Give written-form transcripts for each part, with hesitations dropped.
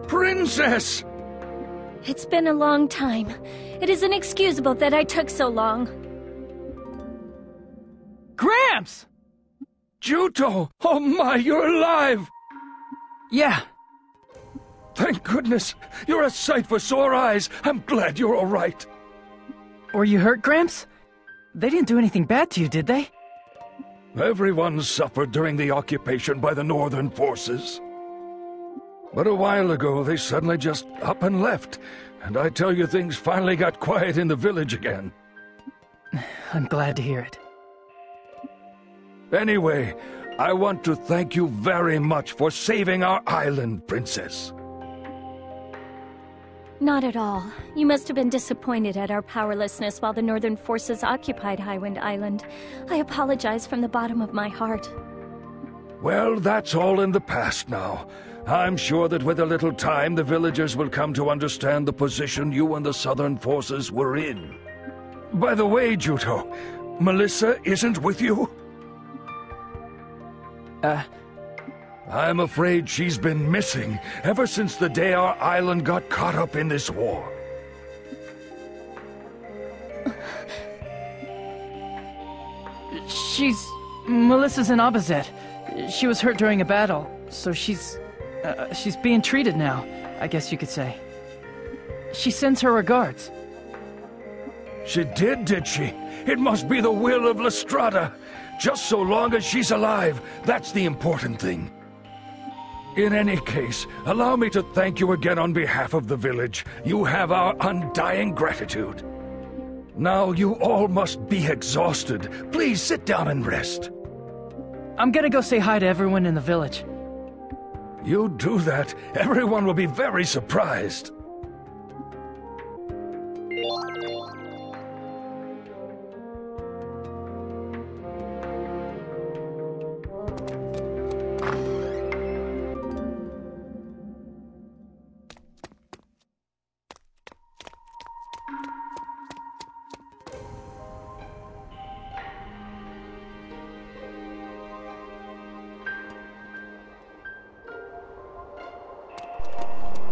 Princess! It's been a long time. It is inexcusable that I took so long. Gramps! Juto! Oh my, you're alive! Yeah. Thank goodness! You're a sight for sore eyes! I'm glad you're all right! Were you hurt, Gramps? They didn't do anything bad to you, did they? Everyone suffered during the occupation by the Northern forces. But a while ago, they suddenly just up and left, and I tell you, things finally got quiet in the village again. I'm glad to hear it. Anyway, I want to thank you very much for saving our island, Princess. Not at all. You must have been disappointed at our powerlessness while the Northern forces occupied Highwind Island. I apologize from the bottom of my heart. Well, that's all in the past now. I'm sure that with a little time, the villagers will come to understand the position you and the Southern forces were in. By the way, Juto, Melissa isn't with you? I'm afraid she's been missing ever since the day our island got caught up in this war. Melissa's in Abazet. She was hurt during a battle, so she's being treated now, I guess you could say. She sends her regards. She did she? It must be the will of Lestrada. Just so long as she's alive, that's the important thing. In any case, allow me to thank you again on behalf of the village. You have our undying gratitude. Now you all must be exhausted. Please sit down and rest. I'm gonna go say hi to everyone in the village. You do that, everyone will be very surprised.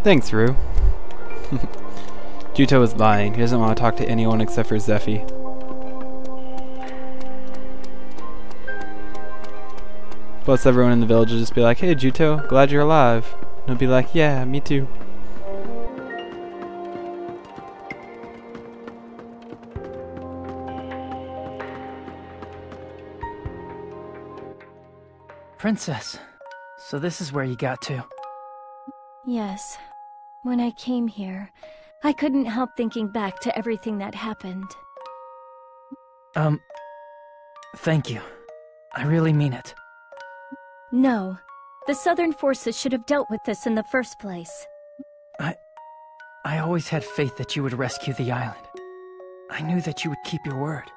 Thanks, Rue. Juto was lying. He doesn't want to talk to anyone except for Zephy. Plus everyone in the village will just be like, "Hey Juto, glad you're alive." And he'll be like, "Yeah, me too." Princess, so this is where you got to. Yes. When I came here, I couldn't help thinking back to everything that happened. Thank you. I really mean it. No. The Southern forces should have dealt with this in the first place. I always had faith that you would rescue the island. I knew that you would keep your word,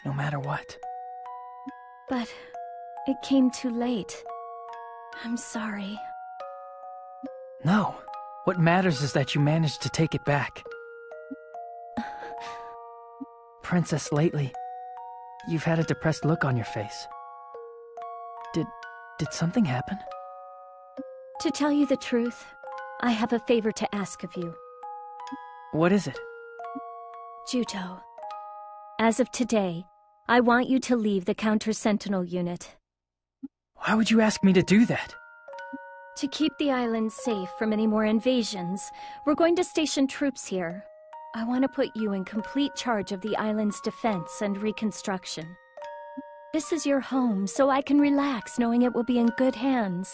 no matter what. But it came too late. I'm sorry. No. What matters is that you managed to take it back. Princess, lately, you've had a depressed look on your face. Did something happen? To tell you the truth, I have a favor to ask of you. What is it? Juto, as of today, I want you to leave the Counter-Sentinel Unit. Why would you ask me to do that? To keep the island safe from any more invasions, we're going to station troops here. I want to put you in complete charge of the island's defense and reconstruction. This is your home, so I can relax knowing it will be in good hands.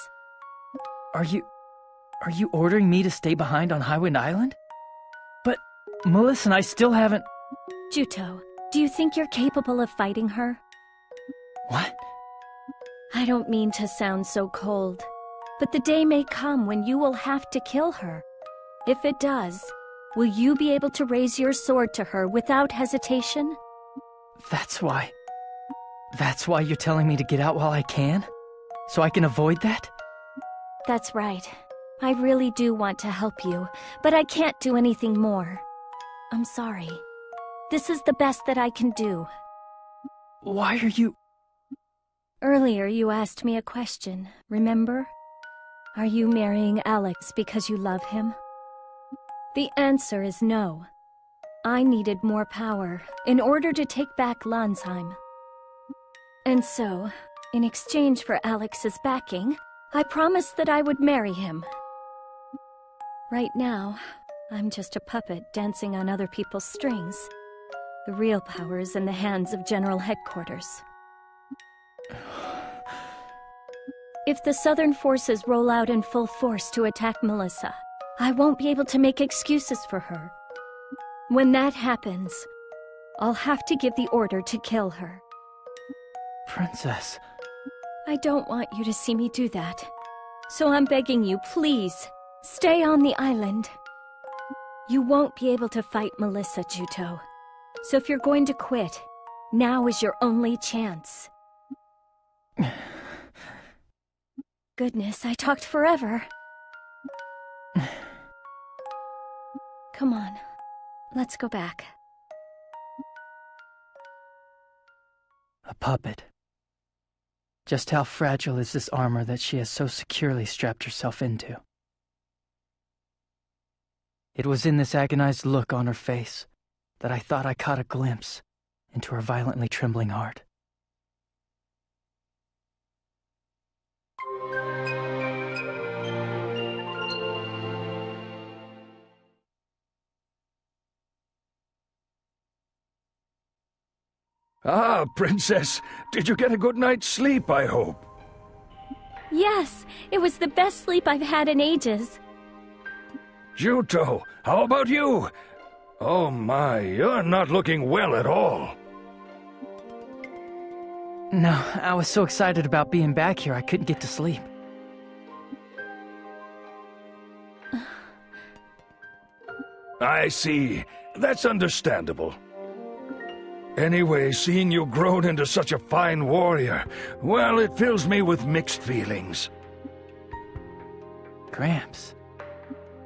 Are you ordering me to stay behind on Highwind Island? But Melissa and I still haven't... Juto, do you think you're capable of fighting her? What? I don't mean to sound so cold, but the day may come when you will have to kill her. If it does, will you be able to raise your sword to her without hesitation? That's why you're telling me to get out while I can? So I can avoid that? That's right. I really do want to help you, but I can't do anything more. I'm sorry. This is the best that I can do. Why are you... Earlier you asked me a question, remember? Are you marrying Alex because you love him? The answer is no. I needed more power in order to take back Landsheim. And so, in exchange for Alex's backing, I promised that I would marry him. Right now, I'm just a puppet dancing on other people's strings. The real power is in the hands of General Headquarters. If the Southern forces roll out in full force to attack Melissa, I won't be able to make excuses for her. When that happens, I'll have to give the order to kill her. Princess... I don't want you to see me do that. So I'm begging you, please, stay on the island. You won't be able to fight Melissa, Juto. So if you're going to quit, now is your only chance. Goodness, I talked forever. Come on, let's go back. A puppet. Just how fragile is this armor that she has so securely strapped herself into? It was in this agonized look on her face that I thought I caught a glimpse into her violently trembling heart. Ah, Princess, did you get a good night's sleep, I hope? Yes, it was the best sleep I've had in ages. Juto, how about you? Oh my, you're not looking well at all. No, I was so excited about being back here I couldn't get to sleep. I see. That's understandable. Anyway, seeing you grown into such a fine warrior, well, it fills me with mixed feelings. Gramps.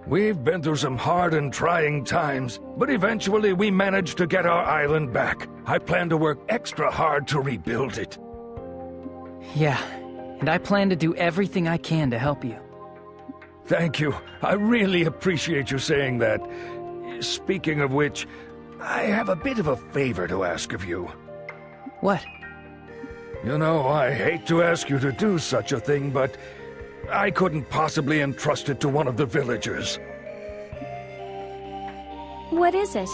We've been through some hard and trying times, but eventually we managed to get our island back. I plan to work extra hard to rebuild it. Yeah, and I plan to do everything I can to help you. Thank you. I really appreciate you saying that. Speaking of which, I have a bit of a favor to ask of you. What? You know, I hate to ask you to do such a thing, but I couldn't possibly entrust it to one of the villagers. What is it?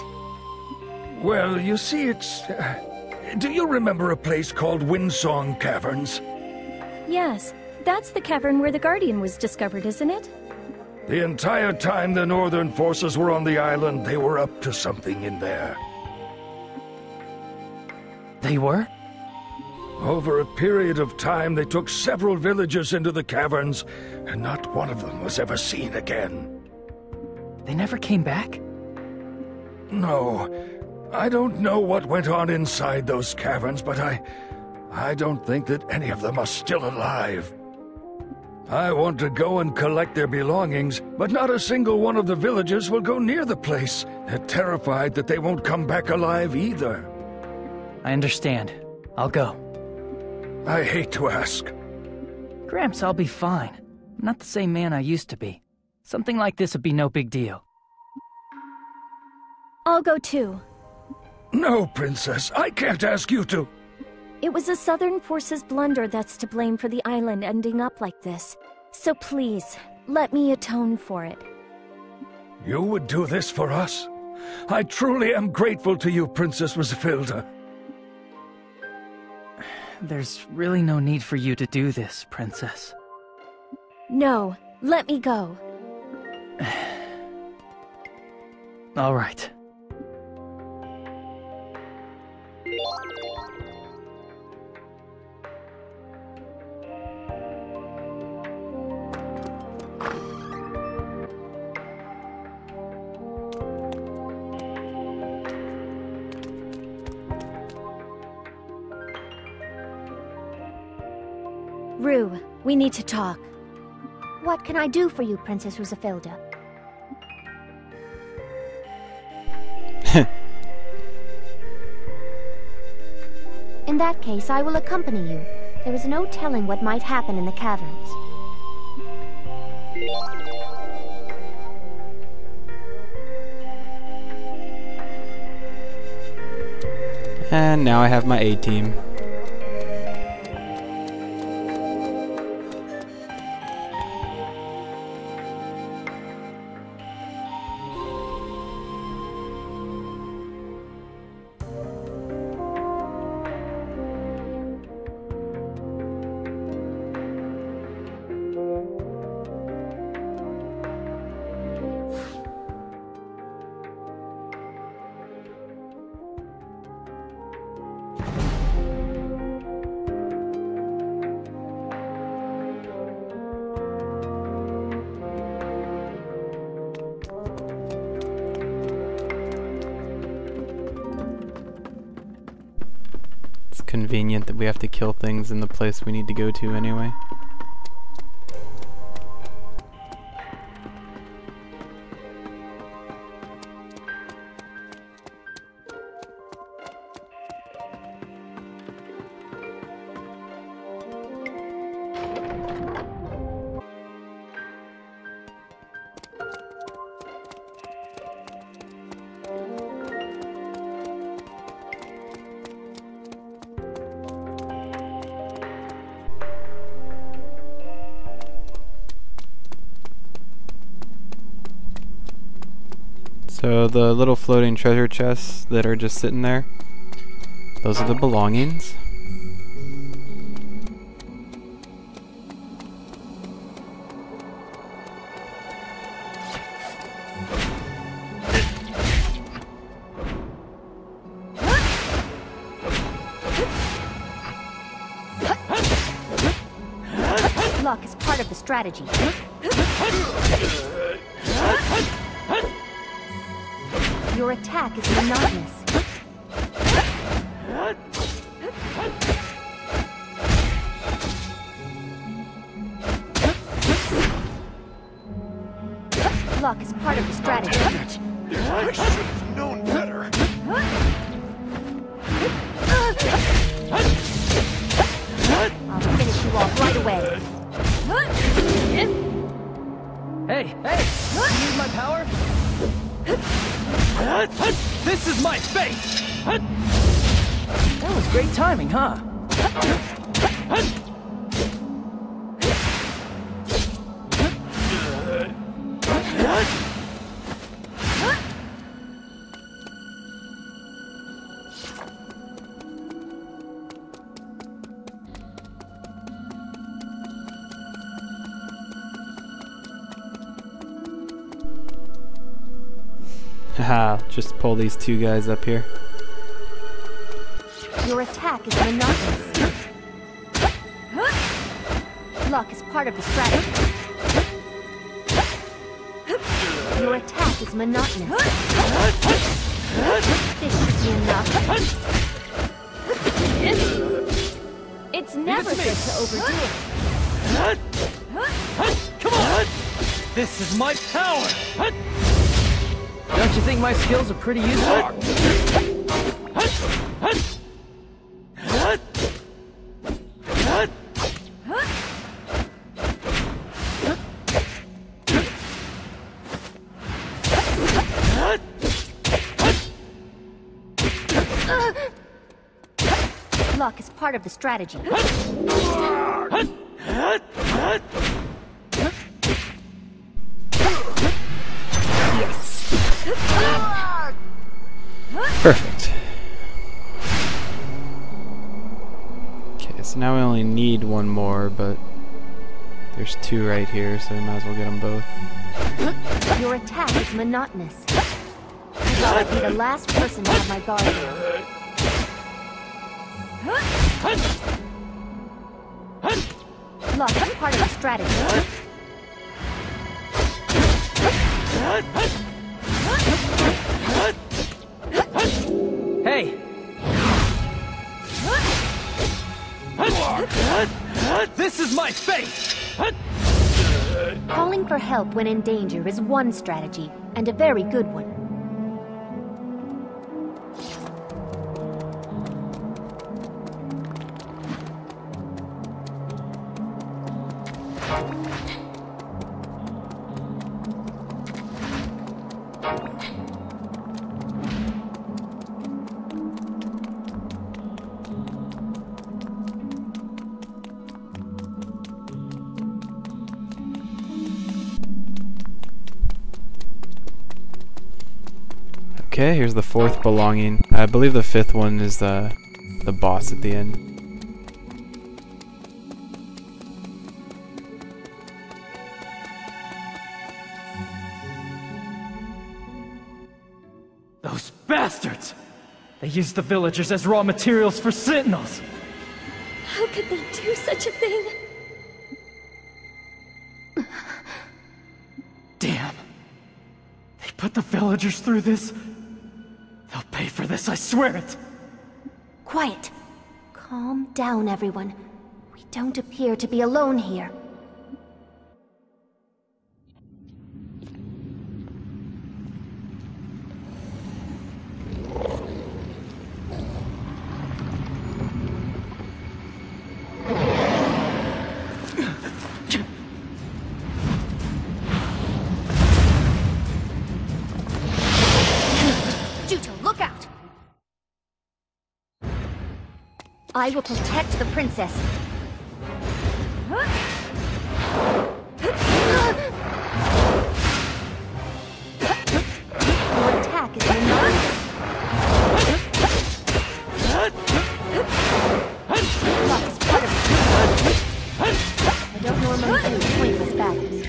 Well, you see, it's... do you remember a place called Windsong Caverns? Yes, that's the cavern where the Guardian was discovered, isn't it? The entire time the Northern forces were on the island, they were up to something in there. They were? Over a period of time, they took several villagers into the caverns, and not one of them was ever seen again. They never came back? No. I don't know what went on inside those caverns, but I don't think that any of them are still alive. I want to go and collect their belongings, but not a single one of the villagers will go near the place. They're terrified that they won't come back alive either. I understand. I'll go. I hate to ask. Gramps, I'll be fine. I'm not the same man I used to be. Something like this would be no big deal. I'll go too. No, Princess, I can't ask you to. It was the Southern Forces' blunder that's to blame for the island ending up like this. So please, let me atone for it. You would do this for us? I truly am grateful to you, Princess Rosafilda. There's really no need for you to do this, Princess. No, let me go. All right. Rue, we need to talk. What can I do for you, Princess Rosafilda? In that case, I will accompany you. There is no telling what might happen in the caverns. And now I have my A team. Convenient that we have to kill things in the place we need to go to anyway. So the little floating treasure chests that are just sitting there, those are the belongings. Luck is part of the strategy. Your attack is monotonous. Luck is part of the strategy. I should have known better. I'll finish you off right away. Hey, hey! You need my power? This is my fate! That was great timing, huh? Haha, just pull these two guys up here. Your attack is monotonous. Luck is part of the strategy. Your attack is monotonous. This should be enough. It's never good to overdo it. Come on! This is my power! Don't you think my skills are pretty useful? Luck is part of the strategy. Perfect. Okay, so now we only need one more, but there's two right here, so we might as well get them both. Your attack is monotonous. I thought I'd be the last person to have my guard down. Luck is part of the strategy. Hey! This is my fate! Calling for help when in danger is one strategy, and a very good one. Okay, here's the fourth belonging. I believe the fifth one is the boss at the end. Those bastards! They used the villagers as raw materials for sentinels! How could they do such a thing? Damn. They put the villagers through this? They'll pay for this, I swear it! Quiet. Calm down, everyone. We don't appear to be alone here. I will protect the princess. Your attack is enough. I don't normally do pointless battles.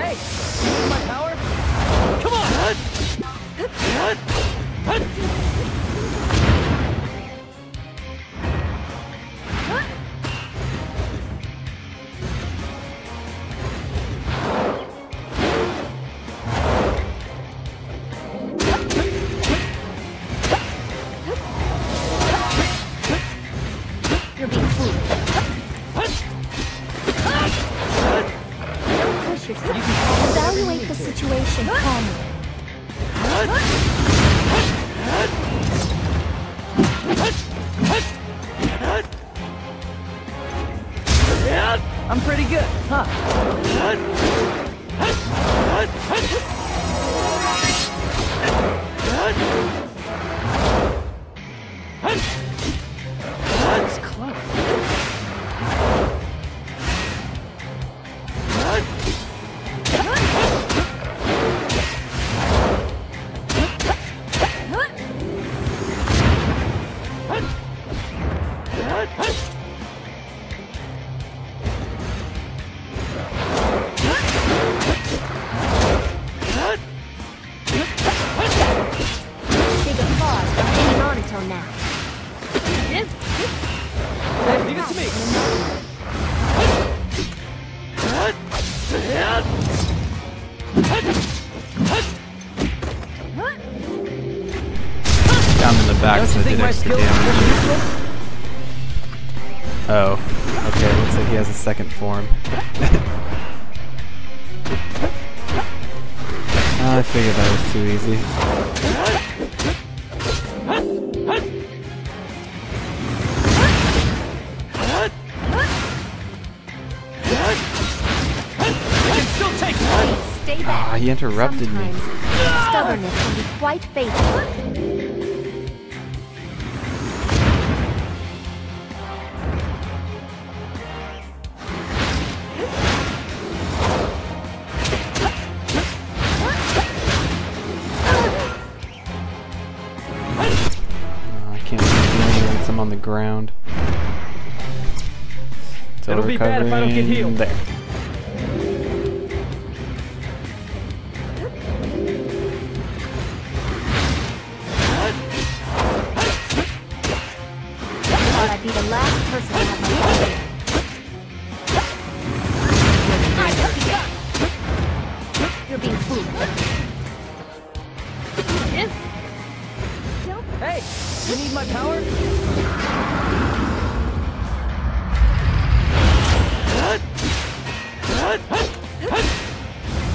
Hey! See my power? Come on! Evaluate the situation calmly. I'm pretty good, huh? That's close. Down in the back so I did extra damage. Oh, okay, looks like he has a second form. I figured that was too easy. Ah, he interrupted me. Stubbornness can be quite fatal. I can't do anything once I'm on the ground. Still It'll be bad if I don't get healed. There. I'd be the last person to have my You're being fooled. Hey, you need my power?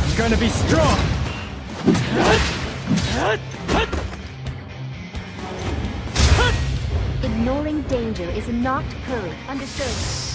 I'm gonna be strong. Ignoring danger is not courage. Understood.